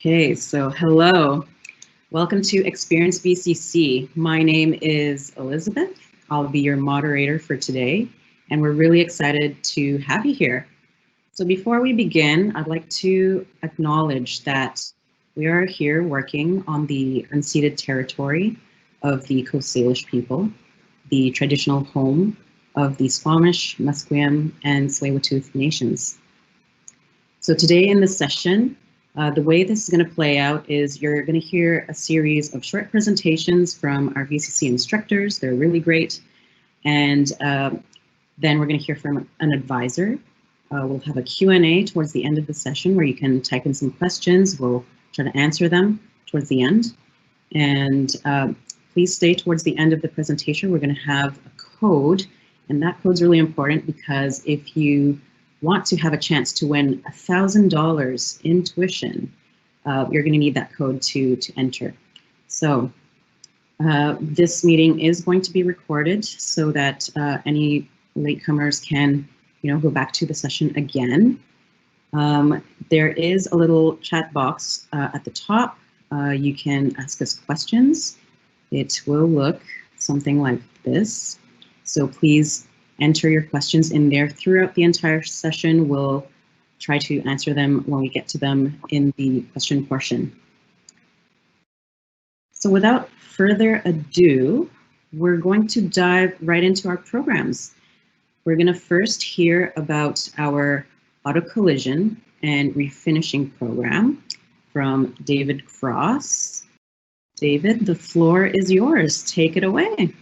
Okay, so hello. Welcome to Experience VCC. My name is Elizabeth. I'll be your moderator for today, and we're really excited to have you here. So before we begin, I'd like to acknowledge that we are here working on the unceded territory of the Coast Salish people, the traditional home of the Squamish, Musqueam, and Tsleil-Waututh nations. So today in this session, the way this is going to play out is you're going to hear a series of short presentations from our VCC instructors. They're really great. And then we're going to hear from an advisor. We'll have a Q&A towards the end of the session where you can type in some questions. We'll try to answer them towards the end. And please stay towards the end of the presentation. We're going to have a code, and that code's really important because if you want to have a chance to win $1,000 in tuition, you're going to need that code to enter. So this meeting is going to be recorded so that any latecomers can, go back to the session again. There is a little chat box at the top. You can ask us questions. It will look something like this. So please enter your questions in there throughout the entire session. We'll try to answer them when we get to them in the question portion. So without further ado, we're going to dive right into our programs. We're going to first hear about our auto collision and refinishing program from David Cross. David, the floor is yours. Take it away.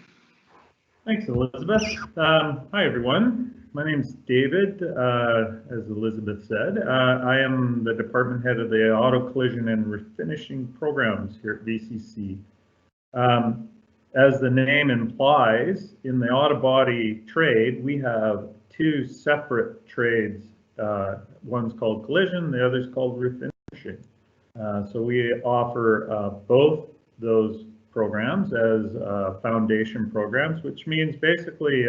Thanks, Elizabeth. Hi, everyone. My name's David, as Elizabeth said. I am the department head of the Auto Collision and Refinishing programs here at VCC. As the name implies, in the auto body trade, we have two separate trades. One's called collision, the other's called refinishing. So we offer both those programs as foundation programs, which means basically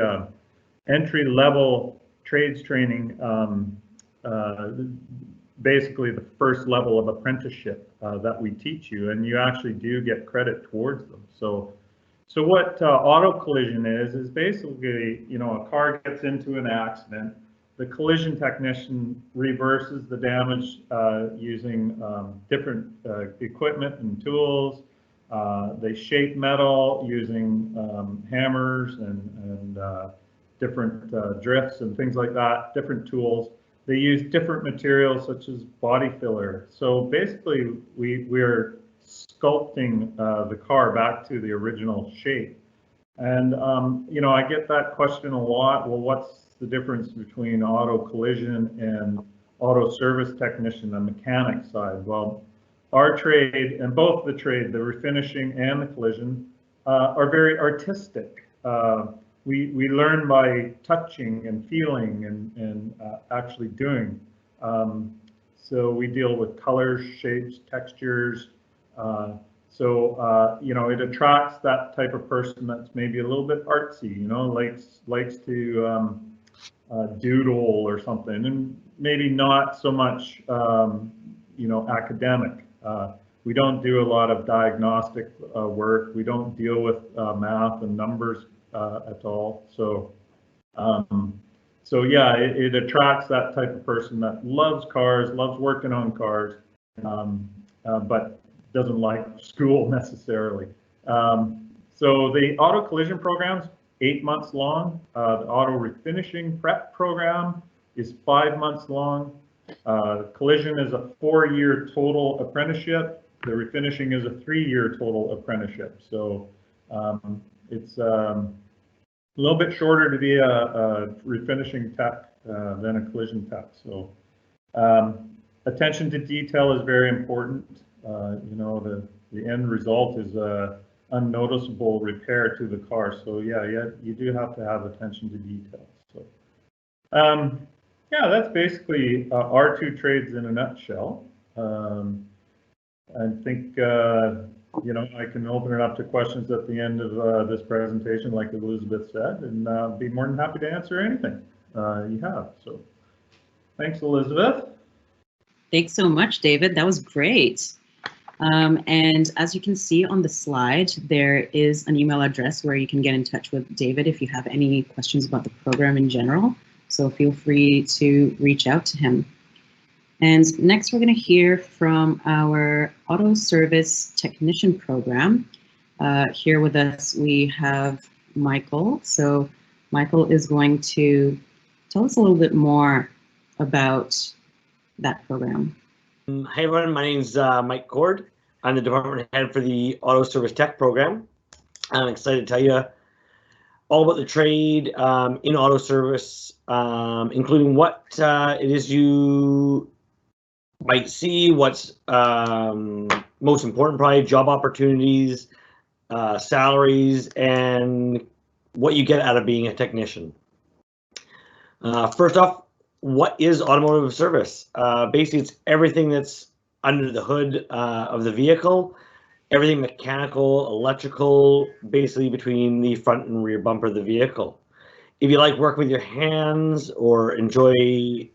entry-level trades training, basically the first level of apprenticeship that we teach you, and you actually do get credit towards them. So what auto collision is basically, a car gets into an accident, the collision technician reverses the damage using different equipment and tools. They shape metal using hammers and different drifts and things like that, different tools. They use different materials such as body filler. So basically, we're sculpting the car back to the original shape. And, I get that question a lot. Well, what's the difference between auto collision and auto service technician, the mechanic side? Well, our trade, and both the trade, the refinishing and the collision, are very artistic. We learn by touching and feeling and actually doing. So we deal with colors, shapes, textures. It attracts that type of person that's maybe a little bit artsy, likes to doodle or something, and maybe not so much, academic. We don't do a lot of diagnostic work. We don't deal with math and numbers at all. So yeah, it attracts that type of person that loves cars, loves working on cars, but doesn't like school necessarily. So the auto collision program's 8 months long. The auto refinishing prep program is 5 months long. Collision is a 4-year total apprenticeship. The refinishing is a 3-year total apprenticeship. So it's a little bit shorter to be a refinishing tech than a collision tech. So attention to detail is very important. The end result is a unnoticeable repair to the car. So yeah, you do have to have attention to detail. So yeah, that's basically our two trades in a nutshell. I think I can open it up to questions at the end of this presentation, like Elizabeth said, and be more than happy to answer anything you have. So thanks, Elizabeth. Thanks so much, David. That was great. And as you can see on the slide, there is an email address where you can get in touch with David if you have any questions about the program in general. So feel free to reach out to him. And next, we're going to hear from our auto service technician program. Here with us, we have Michael. So Michael is going to tell us a little bit more about that program. Hey everyone, my name's Mike Cord. I'm the department head for the Auto Service Tech program. I'm excited to tell you all about the trade in auto service, including what it is you might see, what's most important, probably job opportunities, salaries, and what you get out of being a technician. First off, what is automotive service? Basically, it's everything that's under the hood of the vehicle, everything mechanical, electrical, basically between the front and rear bumper of the vehicle. If you like working with your hands or enjoy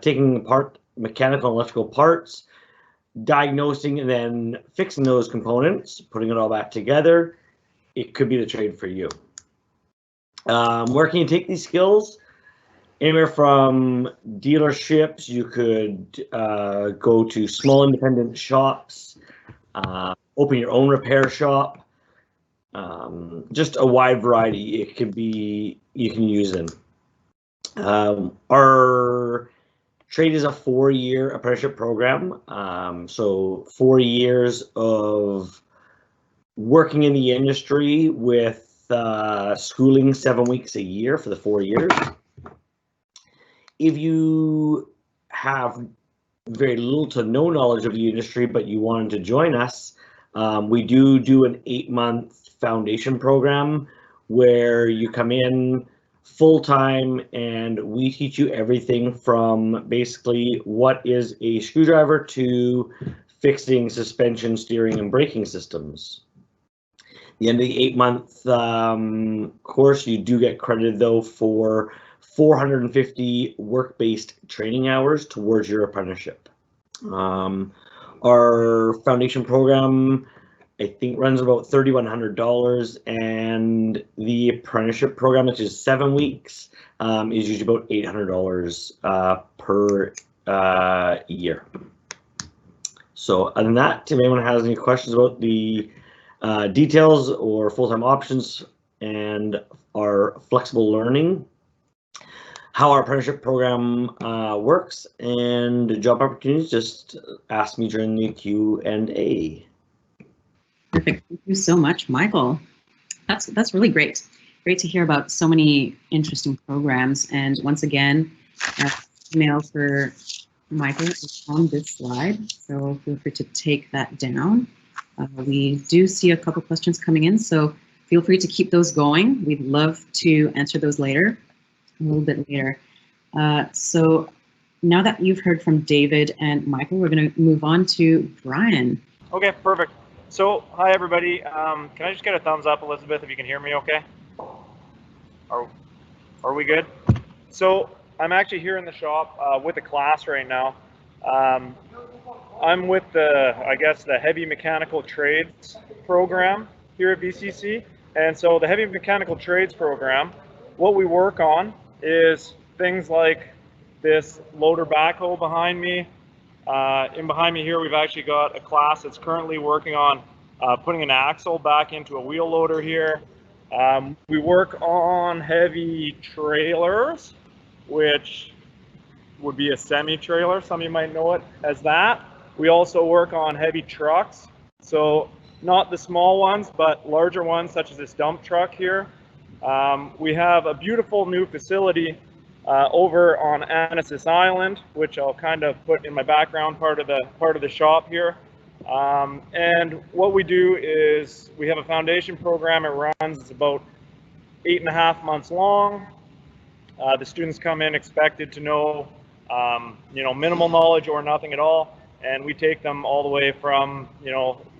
taking apart mechanical and electrical parts, diagnosing and then fixing those components, putting it all back together, it could be the trade for you. Where can you take these skills? Anywhere from dealerships, you could go to small independent shops, open your own repair shop, just a wide variety it could be you can use them. Our trade is a 4-year apprenticeship program, so 4 years of working in the industry with schooling 7 weeks a year for the 4 years. If you have very little to no knowledge of the industry, but you wanted to join us, we do an 8-month foundation program where you come in full-time and we teach you everything from basically what is a screwdriver to fixing suspension, steering, and braking systems. At the end of the 8-month course, you do get credited though for 450 work-based training hours towards your apprenticeship. Our foundation program, I think, runs about $3,100, and the apprenticeship program, which is 7 weeks, is usually about $800 per year. So other than that, if anyone has any questions about the details or full-time options and our flexible learning, how our apprenticeship program works, and job opportunities, just ask me during the Q&A. Perfect. Thank you so much, Michael. That's really great. Great to hear about so many interesting programs. And once again, email for Michael is on this slide, so feel free to take that down. We do see a couple questions coming in, so feel free to keep those going. We'd love to answer those later. A little bit later. So now that you've heard from David and Michael, we're going to move on to Brian. Okay, perfect. So, hi everybody. Can I just get a thumbs up, Elizabeth, if you can hear me okay? Are we good? So, I'm actually here in the shop with a class right now. I'm with the Heavy Mechanical Trades program here at VCC. And so the Heavy Mechanical Trades program, what we work on is things like this loader backhoe behind me. Behind me here, we've actually got a class that's currently working on putting an axle back into a wheel loader here. We work on heavy trailers, which would be a semi-trailer. Some of you might know it as that. We also work on heavy trucks. So not the small ones, but larger ones, such as this dump truck here. We have a beautiful new facility over on Annacis Island, which I'll kind of put in my background part of the shop here. And what we do is we have a foundation program. It runs, it's about 8.5 months long. The students come in expected to know, minimal knowledge or nothing at all. And we take them all the way from,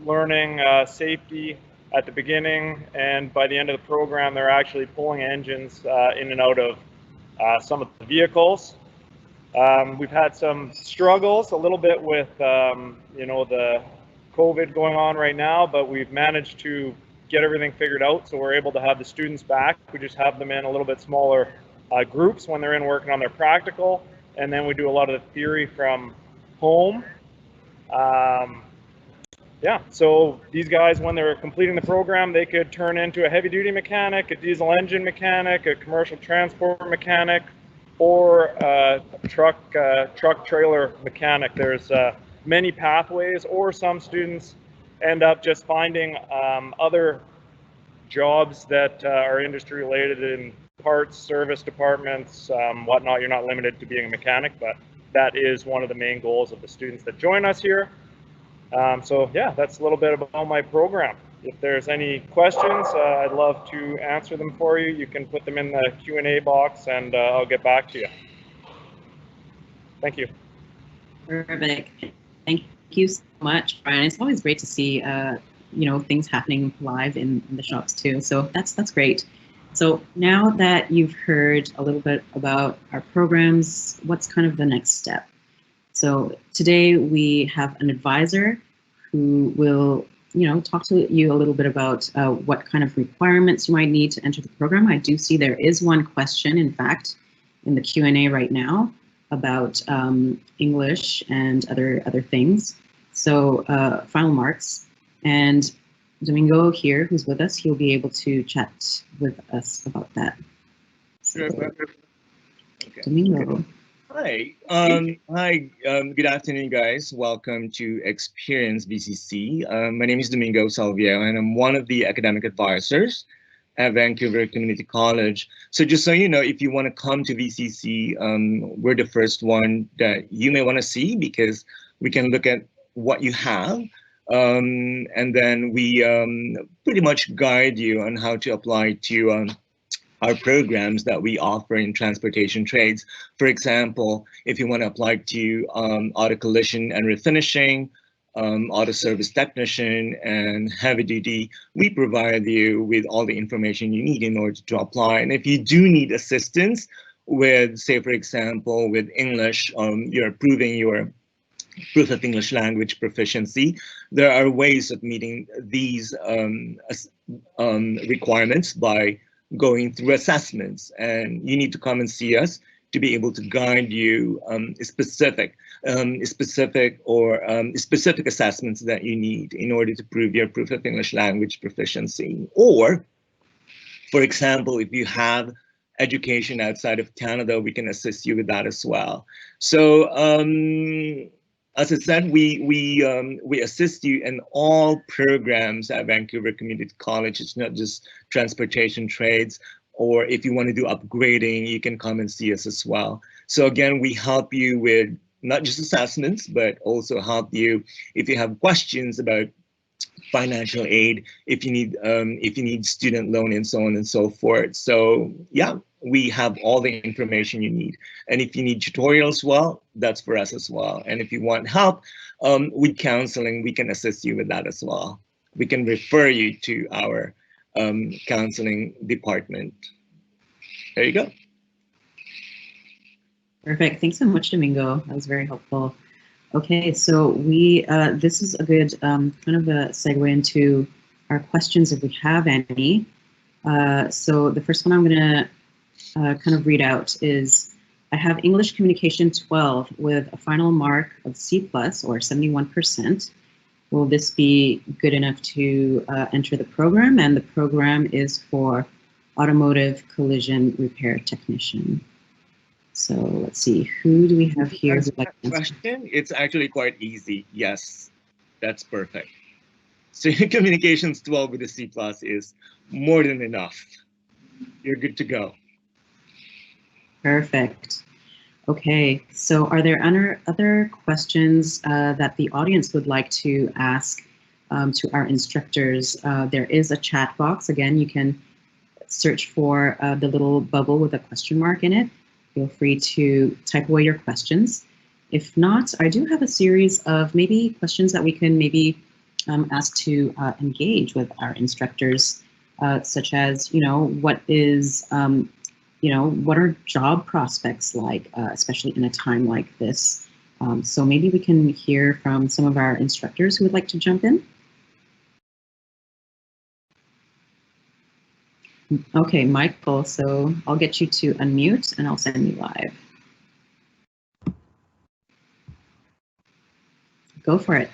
learning safety at the beginning, and by the end of the program, they're actually pulling engines in and out of some of the vehicles. We've had some struggles a little bit with, the COVID going on right now, but we've managed to get everything figured out, so we're able to have the students back. We just have them in a little bit smaller groups when they're in working on their practical, and then we do a lot of the theory from home. Yeah, so these guys, when they're completing the program, they could turn into a heavy duty mechanic, a diesel engine mechanic, a commercial transport mechanic, or a truck trailer mechanic. There's many pathways, or some students end up just finding other jobs that are industry related in parts, service departments, whatnot. You're not limited to being a mechanic, but that is one of the main goals of the students that join us here. So yeah, that's a little bit about my program. If there's any questions, I'd love to answer them for you. You can put them in the Q&A box, and I'll get back to you. Thank you. Perfect. Thank you so much, Brian. It's always great to see things happening live in the shops too. So that's great. So now that you've heard a little bit about our programs, what's kind of the next step? So today we have an advisor who will, talk to you a little bit about what kind of requirements you might need to enter the program. I do see there is one question, in fact, in the Q&A right now about English and other things. So final marks. And Domingo here, who's with us, he'll be able to chat with us about that. So, Okay. Domingo. Hi. Good afternoon, guys. Welcome to Experience VCC. My name is Domingo Salvio, and I'm one of the academic advisors at Vancouver Community College. So just so you know, if you want to come to VCC, we're the first one that you may want to see, because we can look at what you have, and then we pretty much guide you on how to apply to our programs that we offer in transportation trades. For example, if you want to apply to auto collision and refinishing, auto service technician, and heavy duty, we provide you with all the information you need in order to apply. And if you do need assistance with, say, for example, with English, you're proving your proof of English language proficiency, there are ways of meeting these requirements by going through assessments, and you need to come and see us to be able to guide you specific assessments that you need in order to prove your proof of English language proficiency. Or, for example, if you have education outside of Canada, we can assist you with that as well. So as I said, we assist you in all programs at Vancouver Community College. It's not just transportation trades, or if you want to do upgrading, you can come and see us as well. So again, we help you with not just assessments, but also help you if you have questions about financial aid, if you need student loan, and so on and so forth. So yeah, we have all the information you need. And if you need tutorials, well, that's for us as well. And if you want help with counseling, we can assist you with that as well. We can refer you to our counseling department. There you go. Perfect. Thanks so much, Domingo. That was very helpful. Okay, so we this is a good kind of a segue into our questions if we have any. So the first one I'm going to kind of read out is, I have English Communication 12 with a final mark of C+ or 71%. Will this be good enough to enter the program? And the program is for automotive collision repair technician. So let's see, who do we have here? That's that question. It's actually quite easy. Yes, that's perfect. So Communications 12 with a C+ is more than enough. You're good to go. Perfect. Okay, so are there other questions that the audience would like to ask to our instructors? There is a chat box. Again, you can search for the little bubble with a question mark in it. Feel free to type away your questions. If not, I do have a series of maybe questions that we can maybe ask to engage with our instructors, such as, what is, what are job prospects like, especially in a time like this? So maybe we can hear from some of our instructors who would like to jump in. Okay, Michael, so I'll get you to unmute and I'll send you live. Go for it.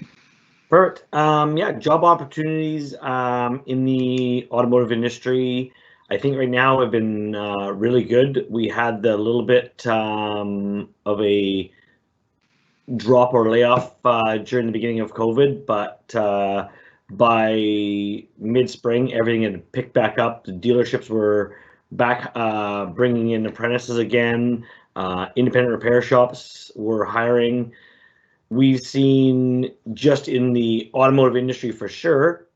Perfect. Yeah, job opportunities in the automotive industry, I think right now have been really good. We had the little bit of a drop or layoff during the beginning of COVID, but by mid-spring, everything had picked back up. The dealerships were back bringing in apprentices again. Independent repair shops were hiring. We've seen, just in the automotive industry for sure,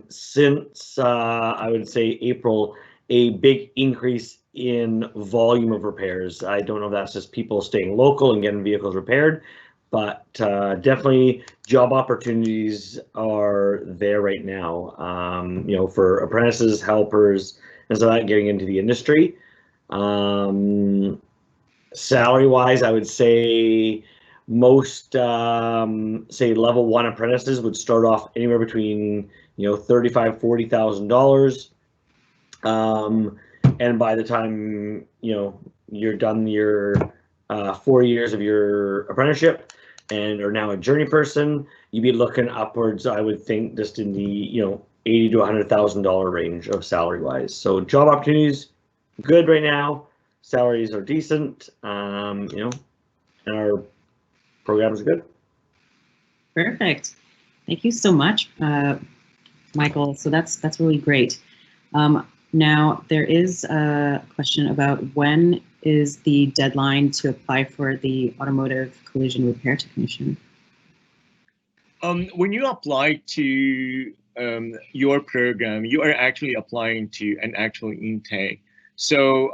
since I would say April, a big increase in volume of repairs. I don't know if that's just people staying local and getting vehicles repaired, but definitely job opportunities are there right now, you know, for apprentices, helpers, and so that getting into the industry. Salary-wise, I would say most say level 1 apprentices would start off anywhere between, you know, $35,000-$40,000, and by the time, you know, you're done your 4 years of your apprenticeship and are now a journey person, you'd be looking upwards, I would think, just in the, you know, $80,000 to $100,000 range of salary-wise. So job opportunities good right now, salaries are decent, you know, and our programs are good. Perfect. Thank you so much, Michael. So that's really great. Now, there is a question about when is the deadline to apply for the automotive collision repair technician? When you apply to your program, you are actually applying to an actual intake. So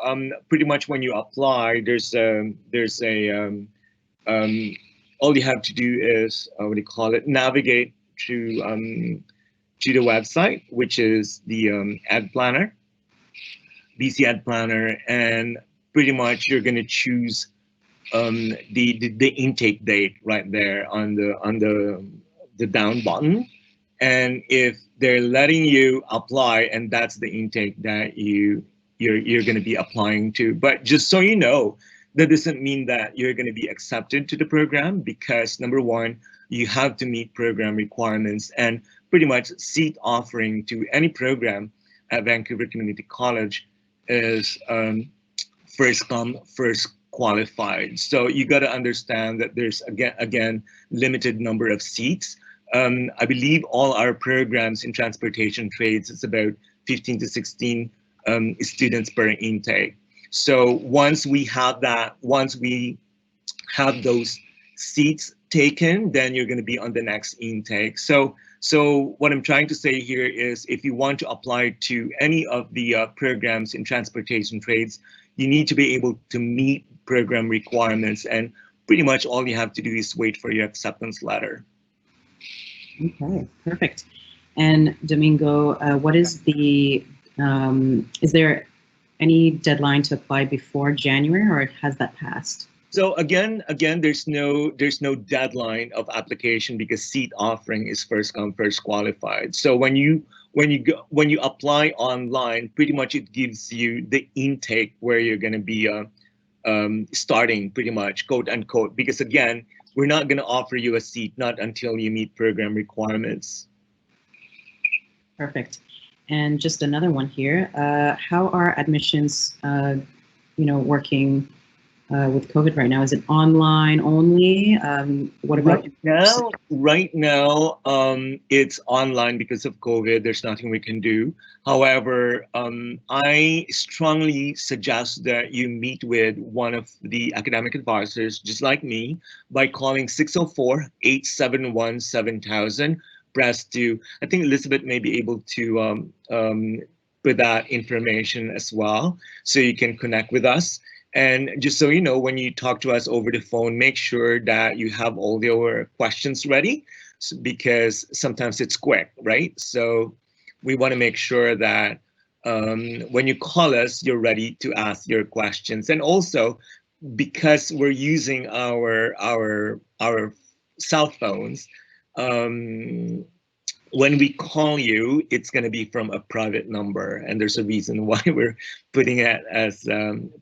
pretty much when you apply, there's a all you have to do is what do you call it? Navigate to the website, which is the ad planner, BC Ad Planner, and pretty much you're going to choose the intake date right there on the down button. And if they're letting you apply, and that's the intake that you're going to be applying to. But just so you know, that doesn't mean that you're going to be accepted to the program, because number one, you have to meet program requirements, and pretty much seat offering to any program at Vancouver Community College is first come, first qualified. So you got to understand that there's again limited number of seats. I believe all our programs in transportation trades, it's about 15 to 16 students per intake. So once we have those seats taken, then you're going to be on the next intake. So what I'm trying to say here is, if you want to apply to any of the programs in transportation trades, you need to be able to meet program requirements, and pretty much all you have to do is wait for your acceptance letter. Okay, perfect. And Domingo, what is the, is there any deadline to apply before January, or has that passed? So again, there's no deadline of application, because seat offering is first come, first qualified. So when you apply online, pretty much it gives you the intake where you're going to be starting, pretty much, quote unquote, because again, we're not going to offer you a seat not until you meet program requirements. Perfect. And just another one here. How are admissions, working with COVID right now? Is it online only? What about right now, it's online because of COVID. There's nothing we can do. However, I strongly suggest that you meet with one of the academic advisors, just like me, by calling 604-871-7000. Press 2. I think Elizabeth may be able to put that information as well, so you can connect with us. And just so you know, when you talk to us over the phone, make sure that you have all your questions ready, because sometimes it's quick, right? So we want to make sure that when you call us, you're ready to ask your questions. And also, because we're using our cell phones, when we call you, it's going to be from a private number, and there's a reason why we're putting it as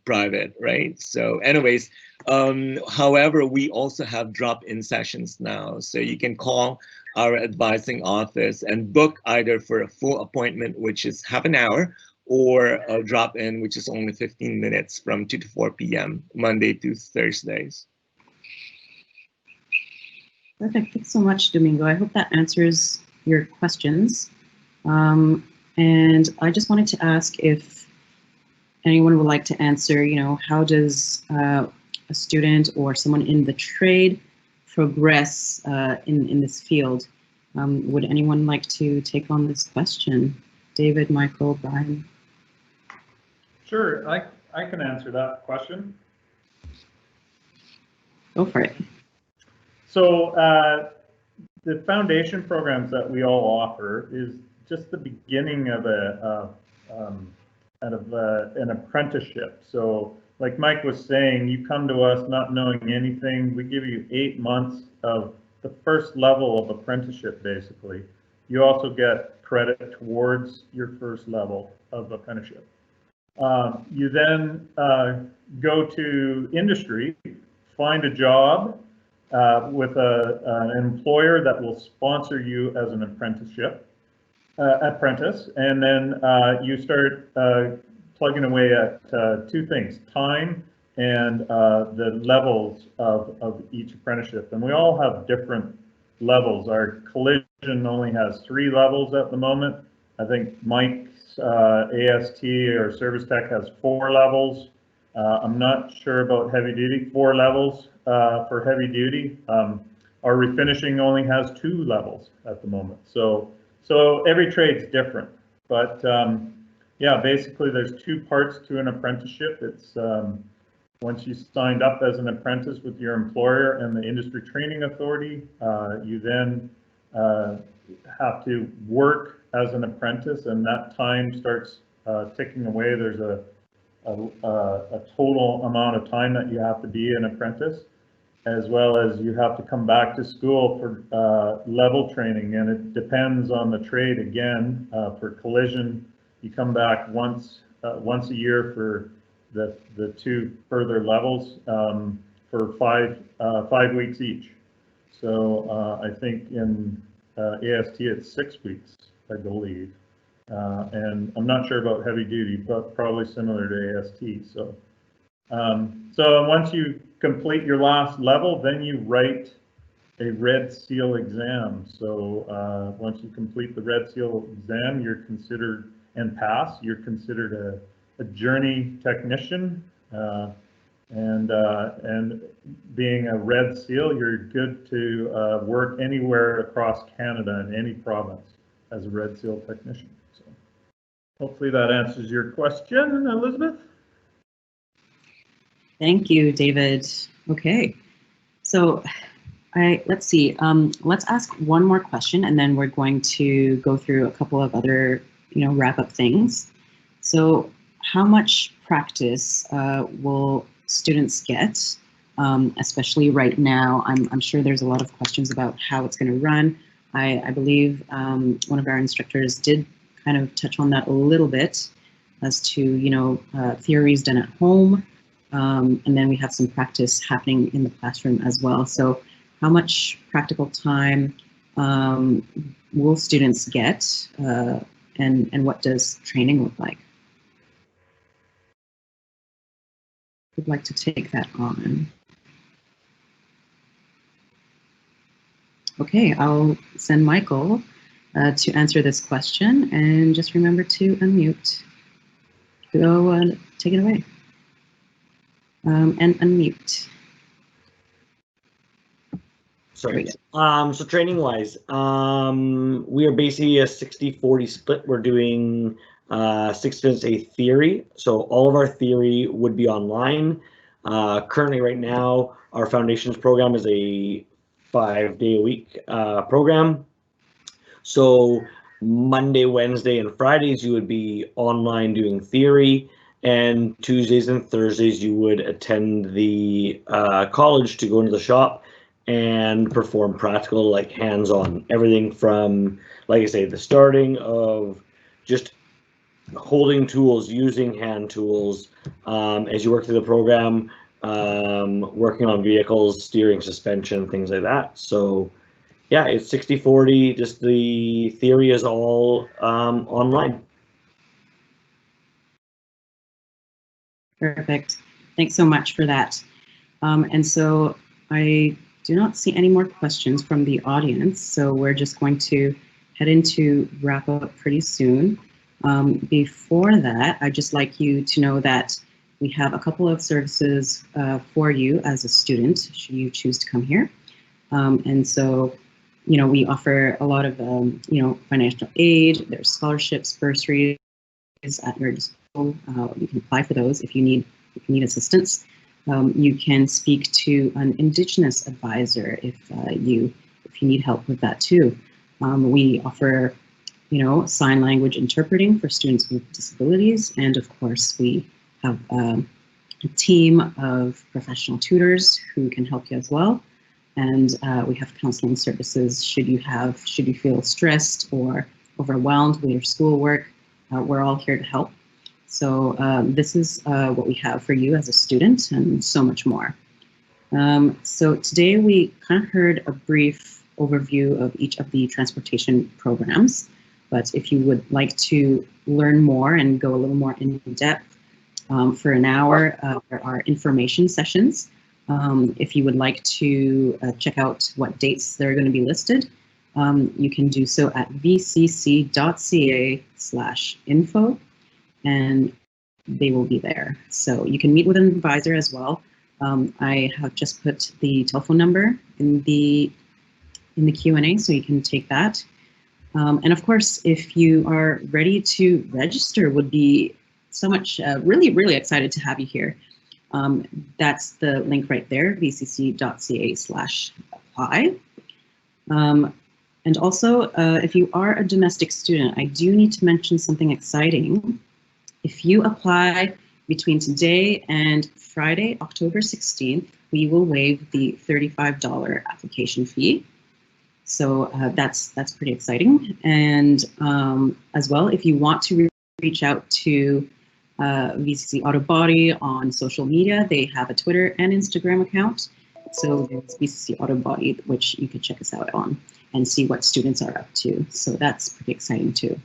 private, right? So anyways, however, we also have drop-in sessions now, so you can call our advising office and book either for a full appointment, which is half an hour, or a drop-in, which is only 15 minutes from 2 to 4 p.m. Monday to Thursdays. Perfect. Thanks so much, Domingo. I hope that answers your questions. And I just wanted to ask if anyone would like to answer, how does a student or someone in the trade progress in this field? Would anyone like to take on this question? David, Michael, Brian? Sure, I can answer that question. Go for it. So the foundation programs that we all offer is just the beginning of an apprenticeship. So like Mike was saying, you come to us not knowing anything. We give you 8 months of the first level of apprenticeship, basically. You also get credit towards your first level of apprenticeship. You then go to industry, find a job with an employer that will sponsor you as an apprentice, and then you start plugging away at 2 things: time and the levels of each apprenticeship. And we all have different levels. Our collision only has 3 levels at the moment. I think Mike's AST or service tech has 4 levels. I'm not sure about heavy duty. 4 levels for heavy duty. Our refinishing only has 2 levels at the moment. So every trade's different. But yeah, basically there's 2 parts to an apprenticeship. It's once you signed up as an apprentice with your employer and the industry training authority, you then have to work as an apprentice, and that time starts ticking away. There's a total amount of time that you have to be an apprentice, as well as you have to come back to school for level training, and it depends on the trade again. For collision, you come back once a year for the 2 further levels for 5 weeks each. So I think in AST it's 6 weeks, I believe. And I'm not sure about heavy duty, but probably similar to AST. So once you complete your last level, then you write a Red Seal exam. So once you complete the Red Seal exam, you're considered and pass. You're considered a journey technician, and being a Red Seal, you're good to work anywhere across Canada in any province as a Red Seal technician. So hopefully that answers your question, Elizabeth. Thank you, David. Okay, so let's see. Let's ask one more question, and then we're going to go through a couple of other, wrap-up things. So, how much practice will students get, especially right now? I'm sure there's a lot of questions about how it's going to run. I believe one of our instructors did kind of touch on that a little bit as to, theories done at home. And then we have some practice happening in the classroom as well. So how much practical time will students get, and what does training look like? Who'd like to take that on? Okay, I'll send Michael to answer this question, and just remember to unmute. Go take it away. And unmute. Sorry. So training wise, we are basically a 60-40 split. We're doing 6 students a theory. So all of our theory would be online. Currently right now, our foundations program is a 5-day-a-week program. So Monday, Wednesday, and Fridays, you would be online doing theory. and Tuesdays and Thursdays you would attend the college to go into the shop and perform practical, like hands-on, everything from, like I say, the starting of just holding tools, using hand tools, as you work through the program, working on vehicles, steering, suspension, things like that. So yeah, it's 60/40, just the theory is all online. Perfect. Thanks so much for that. And so I do not see any more questions from the audience, so we're just going to head into wrap up pretty soon. Before that, I'd just like you to know that we have a couple of services for you as a student, should you choose to come here. And so, you know, we offer a lot of, you know, financial aid, there's scholarships, bursaries at your disposal. You can apply for those if you need assistance. You can speak to an Indigenous advisor if you need help with that too. We offer, you know, sign language interpreting for students with disabilities, and of course we have a team of professional tutors who can help you as well. And we have counseling services should you feel stressed or overwhelmed with your schoolwork. We're all here to help. So this is what we have for you as a student, and so much more. So today we kind of heard a brief overview of each of the transportation programs, but if you would like to learn more and go a little more in depth, for an hour, there are information sessions. If you would like to check out what dates they're going to be listed, you can do so at vcc.ca/info, and they will be there. So you can meet with an advisor as well. I have just put the telephone number in the Q&A, so you can take that. And of course, if you are ready to register, would be so much, really excited to have you here. That's the link right there, vcc.ca/apply. And also, if you are a domestic student, I do need to mention something exciting. If you apply between today and Friday, October 16th, we will waive the $35 application fee. So that's pretty exciting. And as well, if you want to reach out to VCC Auto Body on social media, they have a Twitter and Instagram account. So there's VCC Auto Body, which you can check us out on and see what students are up to. So that's pretty exciting too.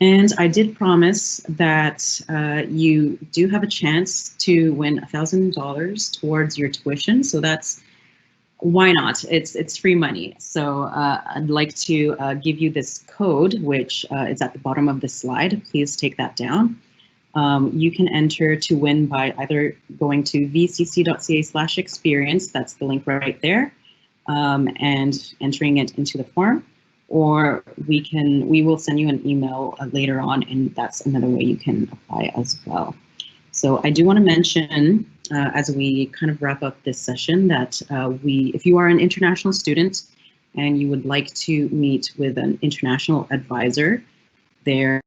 And I did promise that you do have a chance to win $1,000 towards your tuition. So that's, why not? It's free money. So I'd like to give you this code, which is at the bottom of the slide. Please take that down. You can enter to win by either going to vcc.ca/experience, that's the link right there, and entering it into the form, or we will send you an email later on, and that's another way you can apply as well. So I do want to mention, as we kind of wrap up this session, that if you are an international student and you would like to meet with an international advisor, there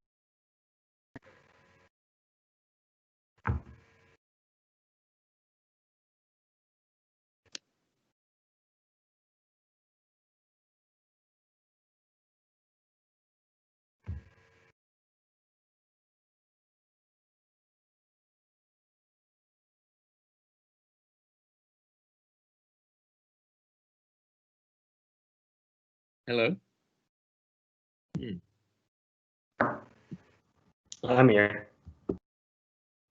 Hello? I'm here.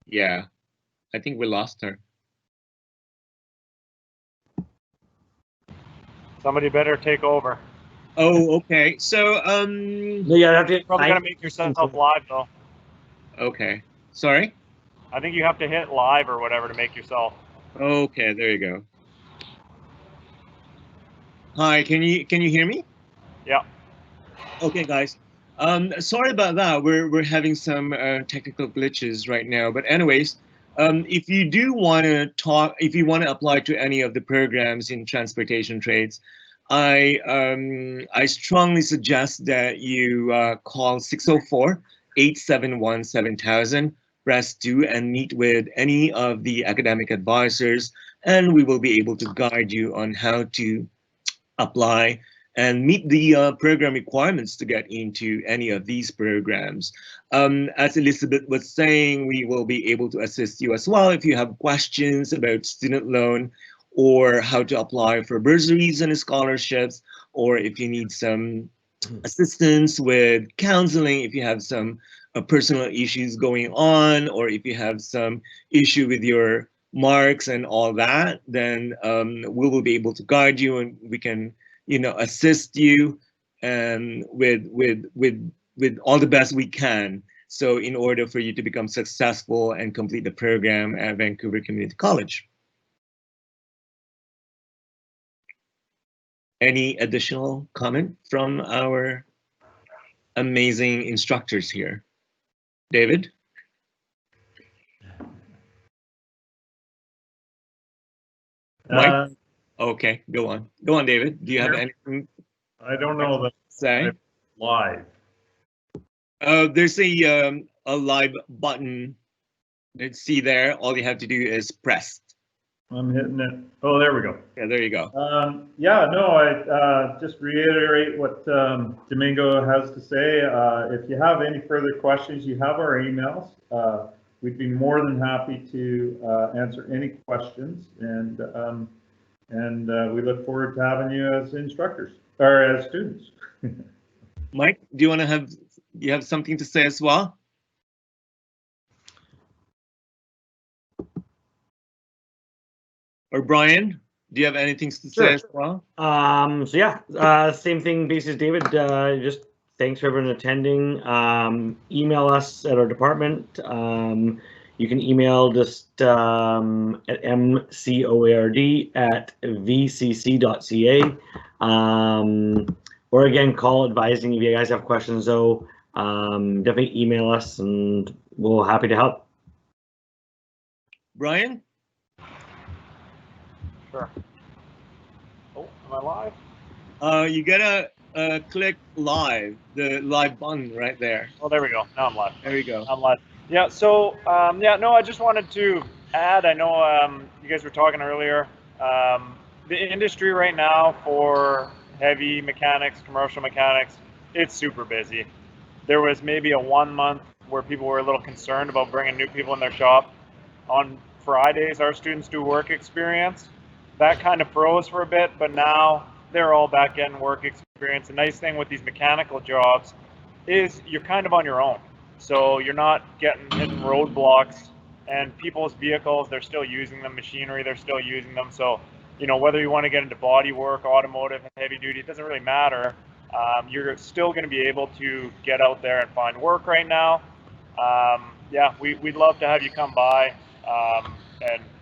Yeah, I think we lost her. Somebody better take over. Oh, okay. So, No, yeah, I have to. Probably gotta make yourself live though. okay. Sorry? I think you have to hit live or whatever to make yourself. Okay, there you go. Hi, can you hear me? Yeah. Okay, guys. Sorry about that. We're having some technical glitches right now. But anyways, if you do want to talk, if you want to apply to any of the programs in transportation trades, I strongly suggest that you call 604-871-7000 press 2 and meet with any of the academic advisors, and we will be able to guide you on how to apply and meet the program requirements to get into any of these programs. As Elizabeth was saying, we will be able to assist you as well if you have questions about student loan or how to apply for bursaries and scholarships, or if you need some assistance with counseling, if you have some personal issues going on, or if you have some issue with your marks and all that, then we will be able to guide you, and we can, assist you with all the best we can. So in order for you to become successful and complete the program at Vancouver Community College. Any additional comment from our amazing instructors here? David? Mike? Okay, go on. Go on, David. Do you have anything? I don't know that Say live. There's a live button. Let's see there. All you have to do is press. I'm hitting it. Oh, there we go. Yeah, there you go. I just reiterate what Domingo has to say. If you have any further questions, you have our emails. We'd be more than happy to answer any questions, and we look forward to having you as instructors or as students. Mike, do you have something to say as well? Or Brian, do you have anything to say as well? So yeah, same thing basically as David. Just thanks for everyone attending. Email us at our department. You can email just at mcoard@vcc.ca. Or again, call advising if you guys have questions. So definitely email us, and we're happy to help. Brian? Sure. Oh, am I live? You gotta click live, the live button right there. Oh, there we go. Now I'm live. There you go. I'm live. Yeah, so, I just wanted to add, I know you guys were talking earlier, the industry right now for heavy mechanics, commercial mechanics, it's super busy. There was maybe a 1 month where people were a little concerned about bringing new people in their shop. On Fridays, our students do work experience. That kind of froze for a bit, but now they're all back getting work experience. The nice thing with these mechanical jobs is you're kind of on your own. So you're not hitting roadblocks, and people's vehicles, they're still using them, machinery, they're still using them. So, whether you want to get into body work, automotive, heavy duty, it doesn't really matter. You're still going to be able to get out there and find work right now. We'd love to have you come by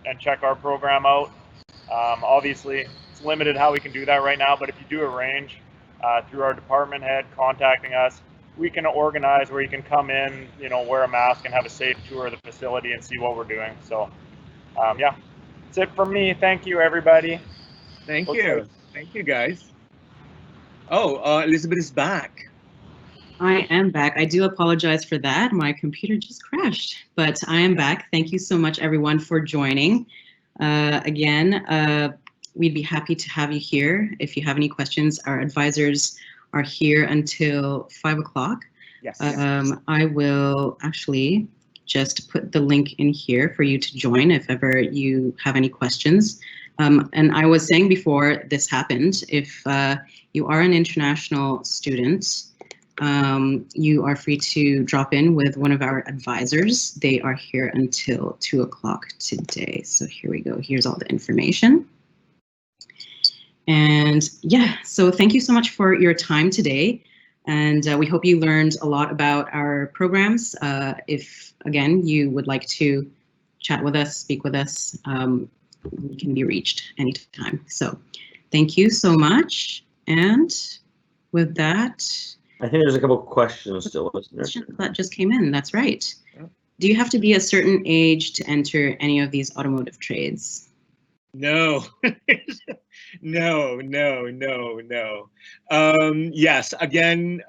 and check our program out. Obviously, it's limited how we can do that right now, but if you do arrange through our department head contacting us, we can organize where you can come in, wear a mask and have a safe tour of the facility and see what we're doing. So, that's it from me. Thank you, everybody. Thank you. Thank you, guys. Oh, Elizabeth is back. I am back. I do apologize for that. My computer just crashed, but I am back. Thank you so much, everyone, for joining. Again, we'd be happy to have you here. If you have any questions, our advisors are here until 5 o'clock. Yes. I will actually just put the link in here for you to join if ever you have any questions. And I was saying before this happened, if you are an international student, you are free to drop in with one of our advisors. They are here until 2 o'clock today. So here we go. Here's all the information. And so thank you so much for your time today. And we hope you learned a lot about our programs. If, again, you would like to chat with us, speak with us, we can be reached anytime. So thank you so much. And with that, I think there's a couple of questions still, isn't there? that just came in. That's right. Do you have to be a certain age to enter any of these automotive trades? No, no, no, no, no. Yes, again,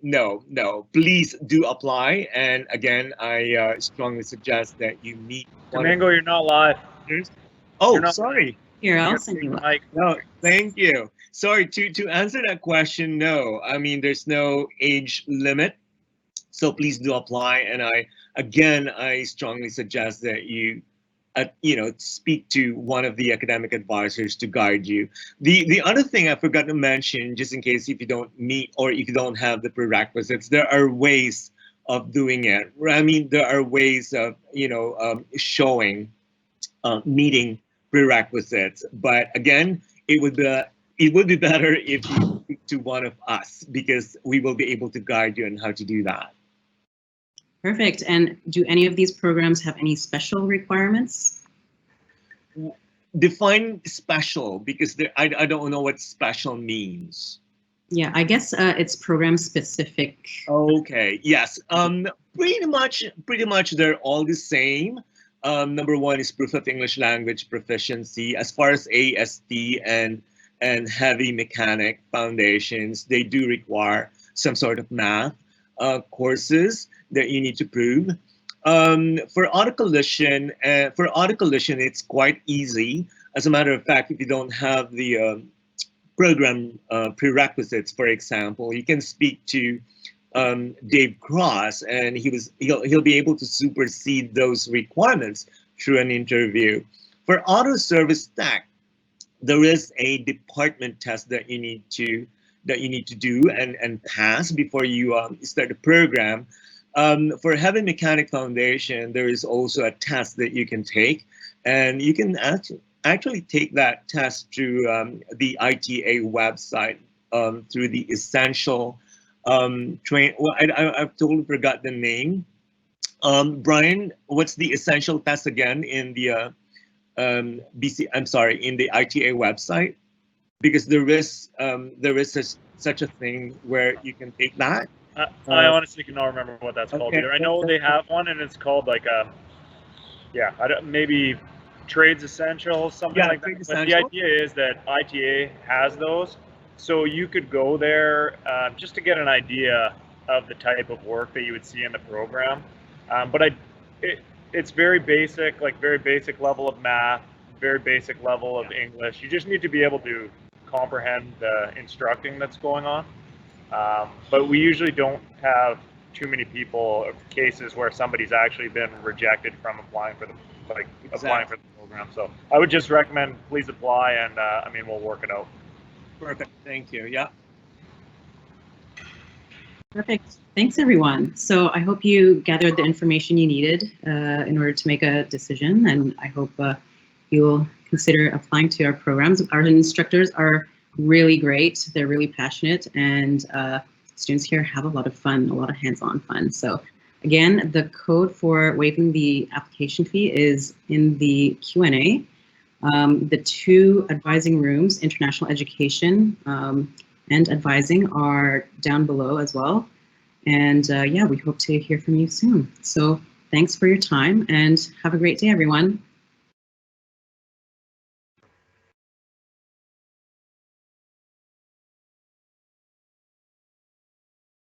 no. Please do apply. And again, I strongly suggest that you meet one of Domingo, you're not live. the. Oh, You're not sorry. Here, You I'll gotta send take you the up. mic. No, thank you. Sorry, to answer that question, no. I mean, there's no age limit. So please do apply. And I strongly suggest that you speak to one of the academic advisors to guide you. The other thing I forgot to mention, just in case if you don't meet or if you don't have the prerequisites, there are ways of doing it. I mean, there are ways of showing meeting prerequisites. But again, it would be better if you speak to one of us because we will be able to guide you on how to do that. Perfect. And do any of these programs have any special requirements? Define special because I don't know what special means. Yeah, I guess it's program specific. Okay. Yes. Pretty much they're all the same. Number one is proof of English language proficiency. As far as AST and heavy mechanic foundations, they do require some sort of math courses that you need to prove. For auto collision, it's quite easy. As a matter of fact, if you don't have the program prerequisites, for example, you can speak to Dave Cross, and he'll be able to supersede those requirements through an interview. For auto service tech, there is a department test that you need to do and pass before you start the program. For heavy mechanic foundation, there is also a test that you can take, and you can actually take that test through the ITA website through the essential train. Well, I've totally forgot the name. Brian, what's the essential test again in the in the ITA website? Because there is such a thing where you can take that. I honestly cannot remember what that's called Okay. either. I know they have one, and it's called like maybe Trades Essentials, something like that. Trades But the Essentials. idea is that ITA has those, so you could go there just to get an idea of the type of work that you would see in the program. But it's very basic, like very basic level of math, very basic level of English. You just need to be able to comprehend the instructing that's going on. But we usually don't have too many people or cases where somebody's actually been rejected from applying for the program. So I would just recommend please apply, and we'll work it out. Perfect. Thank you. Yeah. Perfect. Thanks, everyone. So I hope you gathered the information you needed in order to make a decision, and I hope you'll consider applying to our programs. Our instructors are really great. They're really passionate, and students here have a lot of fun, a lot of hands-on fun. So again, the code for waiving the application fee is in the Q&A. The two advising rooms, international education and advising, are down below as well. And yeah, we hope to hear from you soon. So thanks for your time and have a great day, everyone.